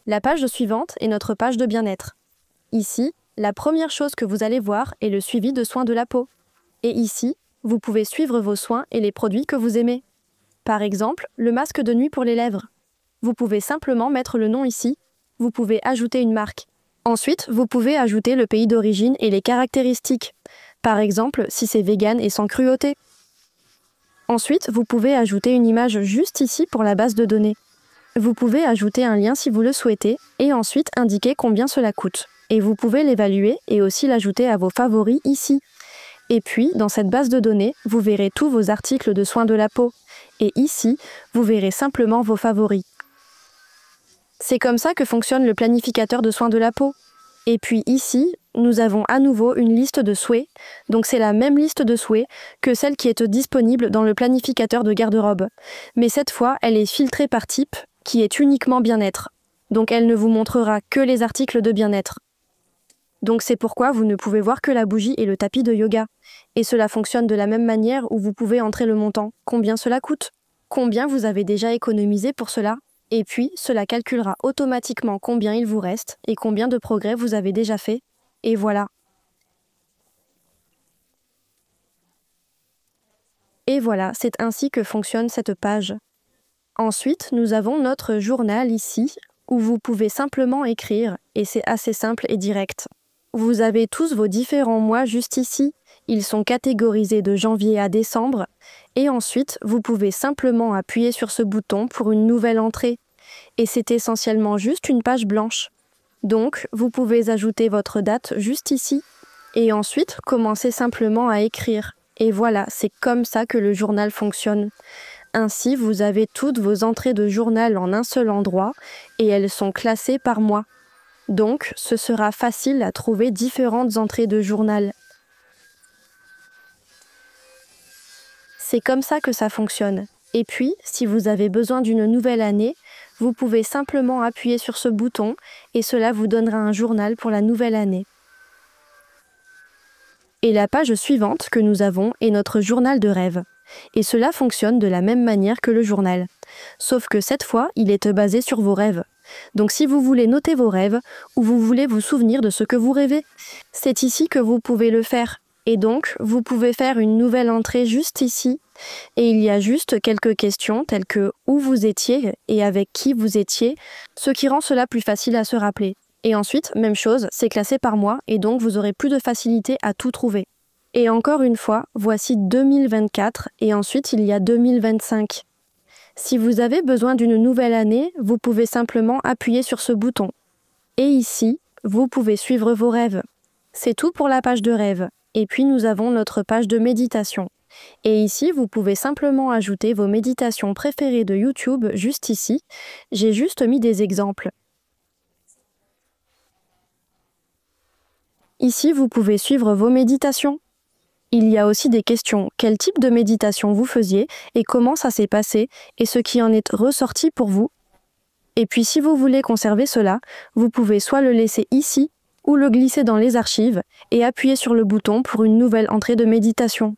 La page suivante est notre page de bien-être. Ici, la première chose que vous allez voir est le suivi de soins de la peau. Et ici, vous pouvez suivre vos soins et les produits que vous aimez. Par exemple, le masque de nuit pour les lèvres. Vous pouvez simplement mettre le nom ici. Vous pouvez ajouter une marque. Ensuite, vous pouvez ajouter le pays d'origine et les caractéristiques. Par exemple, si c'est vegan et sans cruauté. Ensuite, vous pouvez ajouter une image juste ici pour la base de données. Vous pouvez ajouter un lien si vous le souhaitez et ensuite indiquer combien cela coûte. Et vous pouvez l'évaluer et aussi l'ajouter à vos favoris ici. Et puis, dans cette base de données, vous verrez tous vos articles de soins de la peau. Et ici, vous verrez simplement vos favoris. C'est comme ça que fonctionne le planificateur de soins de la peau. Et puis ici, nous avons à nouveau une liste de souhaits, donc c'est la même liste de souhaits que celle qui est disponible dans le planificateur de garde-robe. Mais cette fois, elle est filtrée par type, qui est uniquement bien-être. Donc elle ne vous montrera que les articles de bien-être. Donc c'est pourquoi vous ne pouvez voir que la bougie et le tapis de yoga. Et cela fonctionne de la même manière où vous pouvez entrer le montant. Combien cela coûte? Combien vous avez déjà économisé pour cela? Et puis, cela calculera automatiquement combien il vous reste et combien de progrès vous avez déjà fait. Et voilà. Et voilà, c'est ainsi que fonctionne cette page. Ensuite, nous avons notre journal ici, où vous pouvez simplement écrire, et c'est assez simple et direct. Vous avez tous vos différents mois juste ici. Ils sont catégorisés de janvier à décembre. Et ensuite, vous pouvez simplement appuyer sur ce bouton pour une nouvelle entrée. Et c'est essentiellement juste une page blanche. Donc, vous pouvez ajouter votre date juste ici. Et ensuite, commencer simplement à écrire. Et voilà, c'est comme ça que le journal fonctionne. Ainsi, vous avez toutes vos entrées de journal en un seul endroit et elles sont classées par mois. Donc, ce sera facile à trouver différentes entrées de journal. C'est comme ça que ça fonctionne. Et puis, si vous avez besoin d'une nouvelle année, vous pouvez simplement appuyer sur ce bouton et cela vous donnera un journal pour la nouvelle année. Et la page suivante que nous avons est notre journal de rêve. Et cela fonctionne de la même manière que le journal. Sauf que cette fois, il est basé sur vos rêves. Donc si vous voulez noter vos rêves, ou vous voulez vous souvenir de ce que vous rêvez, c'est ici que vous pouvez le faire. Et donc, vous pouvez faire une nouvelle entrée juste ici. Et il y a juste quelques questions telles que où vous étiez et avec qui vous étiez, ce qui rend cela plus facile à se rappeler. Et ensuite, même chose, c'est classé par mois et donc vous aurez plus de facilité à tout trouver. Et encore une fois, voici 2024 et ensuite il y a 2025. Si vous avez besoin d'une nouvelle année, vous pouvez simplement appuyer sur ce bouton. Et ici, vous pouvez suivre vos rêves. C'est tout pour la page de rêve. Et puis nous avons notre page de méditation. Et ici, vous pouvez simplement ajouter vos méditations préférées de YouTube juste ici. J'ai juste mis des exemples. Ici, vous pouvez suivre vos méditations. Il y a aussi des questions. Quel type de méditation vous faisiez et comment ça s'est passé et ce qui en est ressorti pour vous. Et puis si vous voulez conserver cela, vous pouvez soit le laisser ici ou le glisser dans les archives et appuyer sur le bouton pour une nouvelle entrée de méditation.